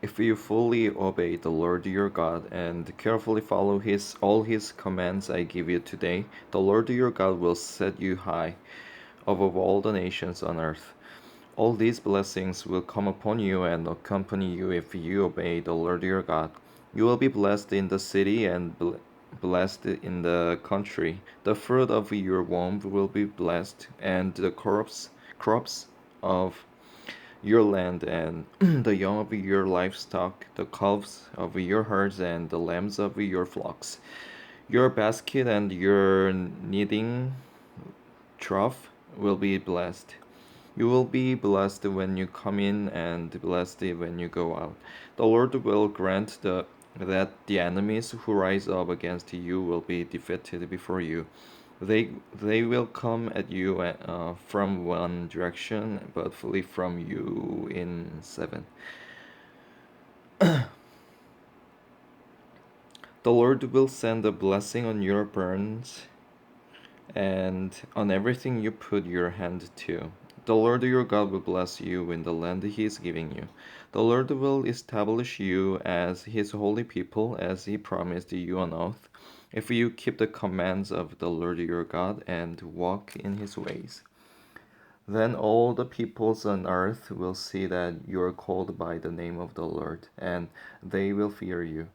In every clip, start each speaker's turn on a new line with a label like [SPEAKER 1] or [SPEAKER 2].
[SPEAKER 1] If you fully obey the Lord your God and carefully follow all his commands I give you today, the Lord your God will set you high above all the nations on earth. All these blessings will come upon you and accompany you if you obey the Lord your God. You will be blessed in the city and blessed in the country. The fruit of your womb will be blessed, and the crops of your land and the young of your livestock, the calves of your herds and the lambs of your flocks. Your basket and your kneading trough will be blessed. You will be blessed when you come in and blessed when you go out. The Lord will grant that the enemies who rise up against you will be defeated before you. They will come at you from one direction, but flee from you in seven. The Lord will send a blessing on your barns and on everything you put your hand to. The Lord your God will bless you in the land he is giving you. The Lord will establish you as his holy people, as he promised you on oath, if you keep the commands of the Lord your God and walk in his ways. Then all the peoples on earth will see that you are called by the name of the Lord, and they will fear you.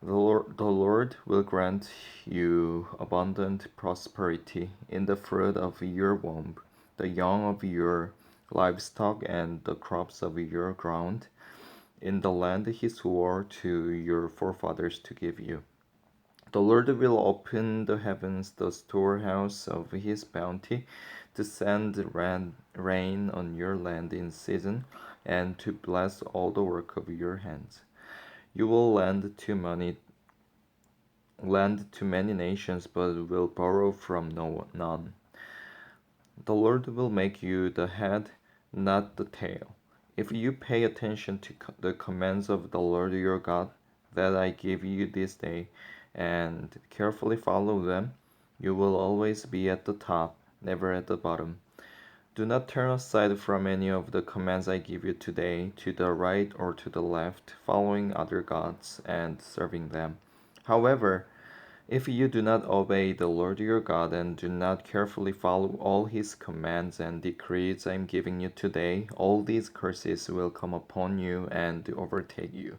[SPEAKER 1] The Lord will grant you abundant prosperity in the fruit of your womb, the young of your livestock, and the crops of your ground, in the land he swore to your forefathers to give you. The Lord will open the heavens, the storehouse of his bounty, to send rain on your land in season, and to bless all the work of your hands. You will lend to many nations, but will borrow from none. The Lord will make you the head, not the tail. If you pay attention to the commands of the Lord your God that I give you this day, and carefully follow them, you will always be at the top, never at the bottom. Do not turn aside from any of the commands I give you today, to the right or to the left, following other gods and serving them. However, if you do not obey the Lord your God and do not carefully follow all his commands and decrees I am giving you today, all these curses will come upon you and overtake you.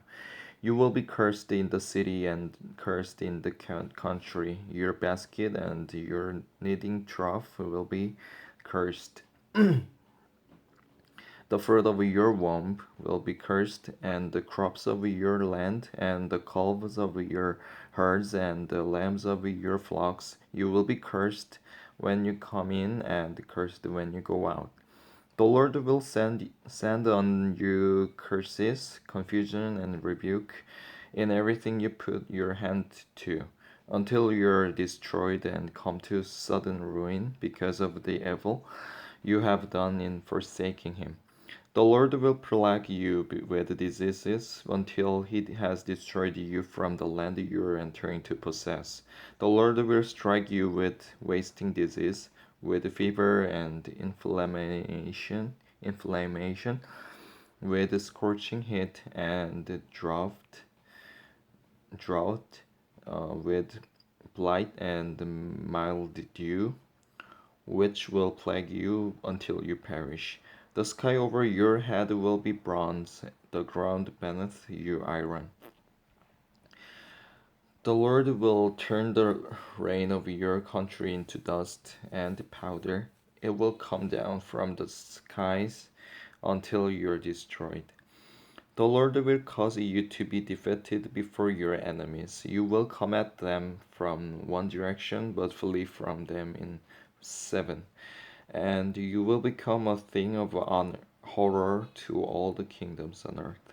[SPEAKER 1] You will be cursed in the city and cursed in the country. Your basket and your kneading trough will be cursed. The fruit of your womb will be cursed, and the crops of your land, and the calves of your herds, and the lambs of your flocks. You will be cursed when you come in, and cursed when you go out. The Lord will send on you curses, confusion, and rebuke in everything you put your hand to, until you're destroyed and come to sudden ruin because of the evil you have done in forsaking him. The Lord will plague you with diseases until he has destroyed you from the land you are entering to possess. The Lord will strike you with wasting disease, with fever and inflammation, with scorching heat and drought, with blight and mildew, which will plague you until you perish. The sky over your head will be bronze, the ground beneath you iron. The Lord will turn the rain of your country into dust and powder. It will come down from the skies until you're destroyed. The Lord will cause you to be defeated before your enemies. You will come at them from one direction, but flee from them in seven. And you will become a thing of horror to all the kingdoms on earth.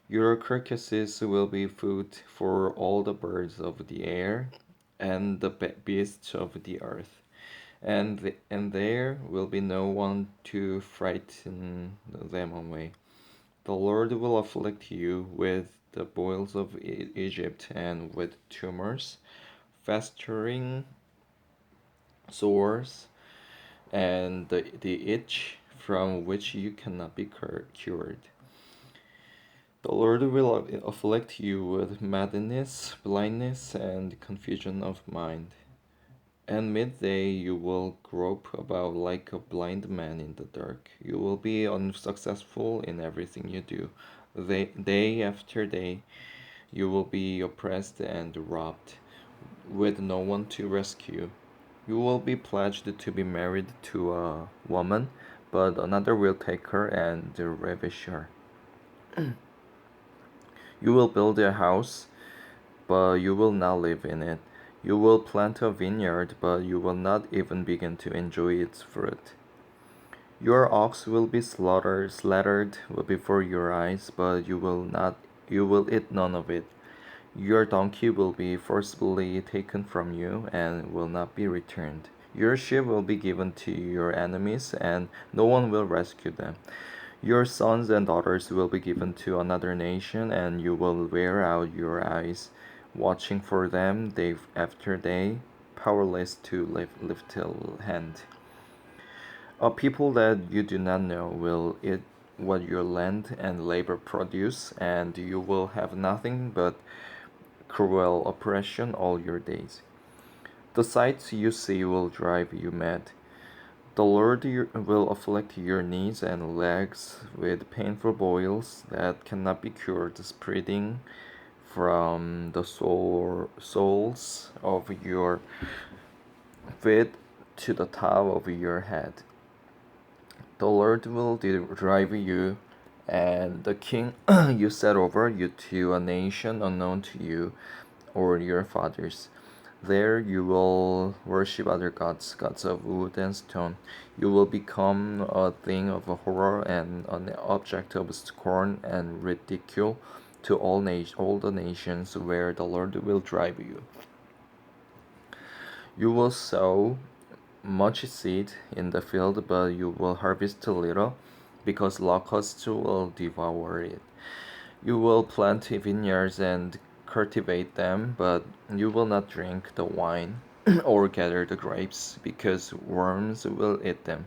[SPEAKER 1] Your carcasses will be food for all the birds of the air and the beasts of the earth, and there will be no one to frighten them away. The Lord will afflict you with the boils of Egypt and with tumors, festering sores, and the itch from which you cannot be cured. The Lord will afflict you with madness, blindness, and confusion of mind. And midday you will grope about like a blind man in the dark. You will be unsuccessful in everything you do. Day after day you will be oppressed and robbed, with no one to rescue. You will be pledged to be married to a woman, but another will take her and ravish her. You will build a house, but you will not live in it. You will plant a vineyard, but you will not even begin to enjoy its fruit. Your ox will be slaughtered before your eyes, but you will eat none of it. Your donkey will be forcibly taken from you and will not be returned. Your sheep will be given to your enemies, and no one will rescue them. Your sons and daughters will be given to another nation, and you will wear out your eyes, watching for them day after day, powerless to lift a hand. A people that you do not know will eat what your land and labor produce, and you will have nothing but cruel oppression all your days. The sights you see will drive you mad. The Lord will afflict your knees and legs with painful boils that cannot be cured, spreading from the soles of your feet to the top of your head. The Lord will drive you and the king you set over you to a nation unknown to you or your fathers. There you will worship other gods, gods of wood and stone. You will become a thing of horror and an object of scorn and ridicule to all the nations where the Lord will drive you. You will sow much seed in the field, but you will harvest little, because locusts will devour it. You will plant vineyards and cultivate them, but you will not drink the wine or gather the grapes, because worms will eat them.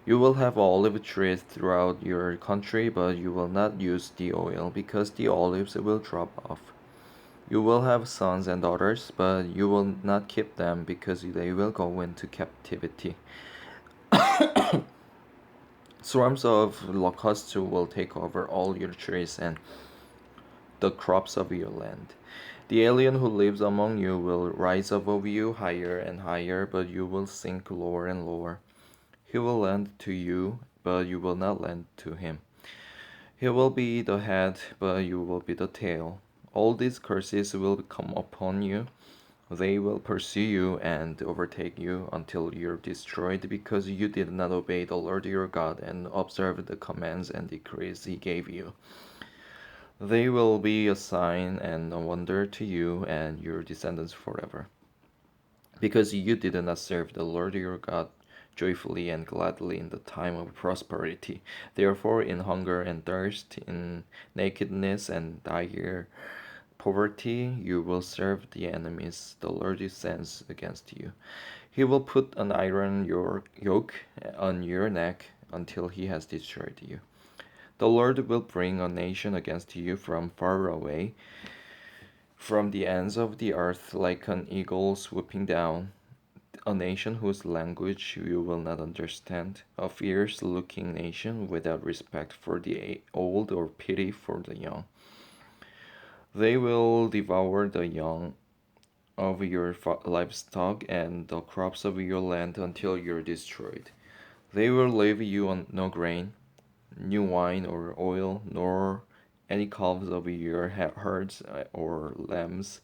[SPEAKER 1] You will have olive trees throughout your country, but you will not use the oil, because the olives will drop off. You will have sons and daughters, but you will not keep them, because they will go into captivity. Swarms of locusts will take over all your trees and the crops of your land. The alien who lives among you will rise above you higher and higher, but you will sink lower and lower. He will lend to you, but you will not lend to him. He will be the head, but you will be the tail. All these curses will come upon you. They will pursue you and overtake you until you're destroyed, because you did not obey the Lord your God and observe the commands and decrees he gave you. They will be a sign and a wonder to you and your descendants forever, because you did not serve the Lord your God joyfully and gladly in the time of prosperity. Therefore, in hunger and thirst, in nakedness and dire poverty, you will serve the enemies the Lord sends against you. He will put an iron yoke on your neck until he has destroyed you. The Lord will bring a nation against you from far away, from the ends of the earth, like an eagle swooping down, a nation whose language you will not understand, a fierce looking nation without respect for the old or pity for the young. They will devour the young of your livestock and the crops of your land until you're destroyed. They will leave you on no grain, new wine or oil, nor any calves of your herds or lambs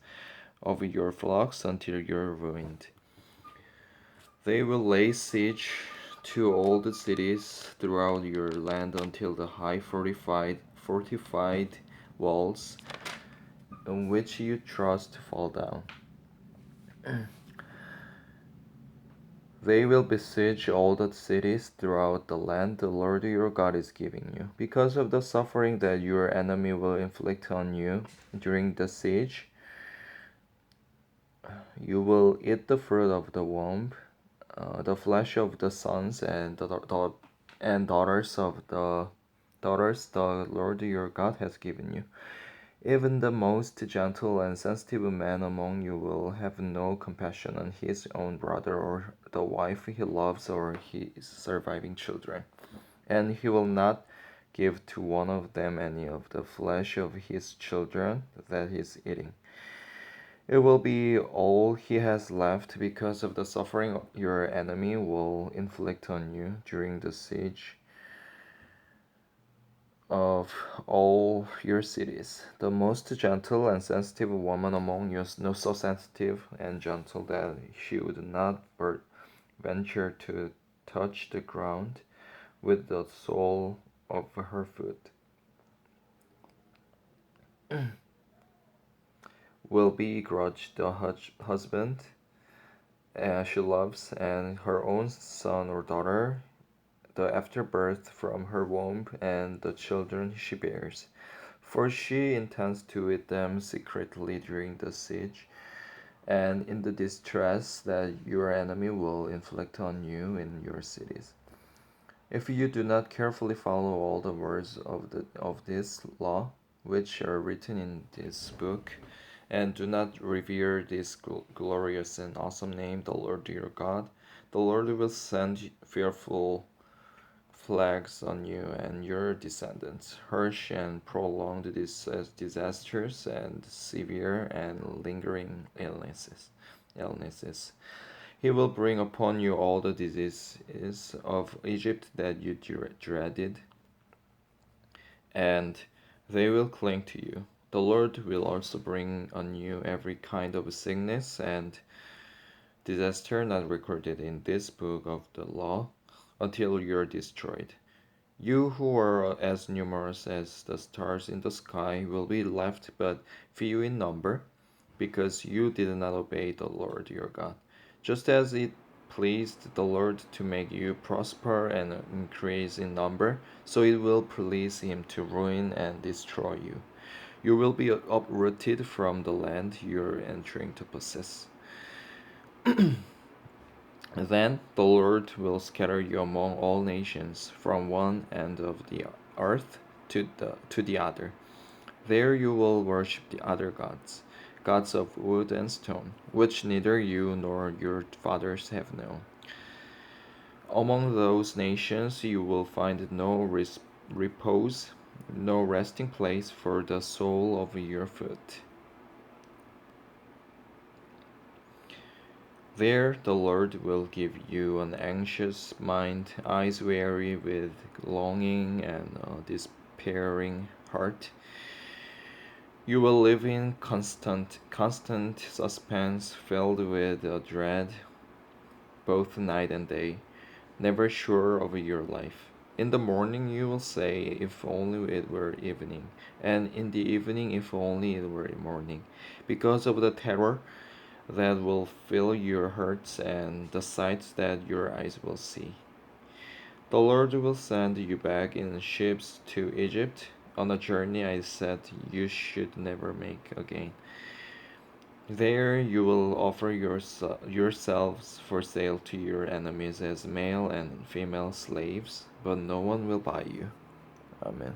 [SPEAKER 1] of your flocks until you're ruined. They will lay siege to all the cities throughout your land until the high fortified walls on which you trust fall down. They will besiege all the cities throughout the land the Lord your God is giving you. Because of the suffering that your enemy will inflict on you during the siege, you will eat the fruit of the womb, the flesh of the sons and daughters of the daughters the Lord your God has given you. Even the most gentle and sensitive man among you will have no compassion on his own brother or the wife he loves or his surviving children, and he will not give to one of them any of the flesh of his children that he is eating. It will be all he has left because of the suffering your enemy will inflict on you during the siege of all your cities. The most gentle and sensitive woman among you is no so sensitive and gentle that she would not venture to touch the ground with the sole of her foot, will begrudge the husband she loves and her own son or daughter, the afterbirth from her womb, and the children she bears. For she intends to eat them secretly during the siege, and in the distress that your enemy will inflict on you in your cities. If you do not carefully follow all the words of this law, which are written in this book, and do not revere this glorious and awesome name, the Lord your God, the Lord will send fearful plagues on you and your descendants, harsh and prolonged disasters, and severe and lingering illnesses. He will bring upon you all the diseases of Egypt that you dreaded, and they will cling to you. The Lord will also bring on you every kind of sickness and disaster not recorded in this book of the law until you are destroyed. You who are as numerous as the stars in the sky will be left but few in number, because you did not obey the Lord your God. Just as it pleased the Lord to make you prosper and increase in number, so it will please him to ruin and destroy you. You will be uprooted from the land you're entering to possess. Then the Lord will scatter you among all nations, from one end of the earth to the other. There you will worship the other gods, gods of wood and stone, which neither you nor your fathers have known. Among those nations you will find no repose, no resting place for the sole of your foot. There the Lord will give you an anxious mind, eyes weary with longing, and a despairing heart. You will live in constant suspense, filled with a dread, both night and day, never sure of your life. In the morning you will say, if only it were evening, and in the evening, if only it were morning, because of the terror that will fill your hearts and the sights that your eyes will see. The Lord will send you back in ships to Egypt, on a journey I said you should never make again. There you will offer yourselves for sale to your enemies as male and female slaves, but no one will buy you. Amen.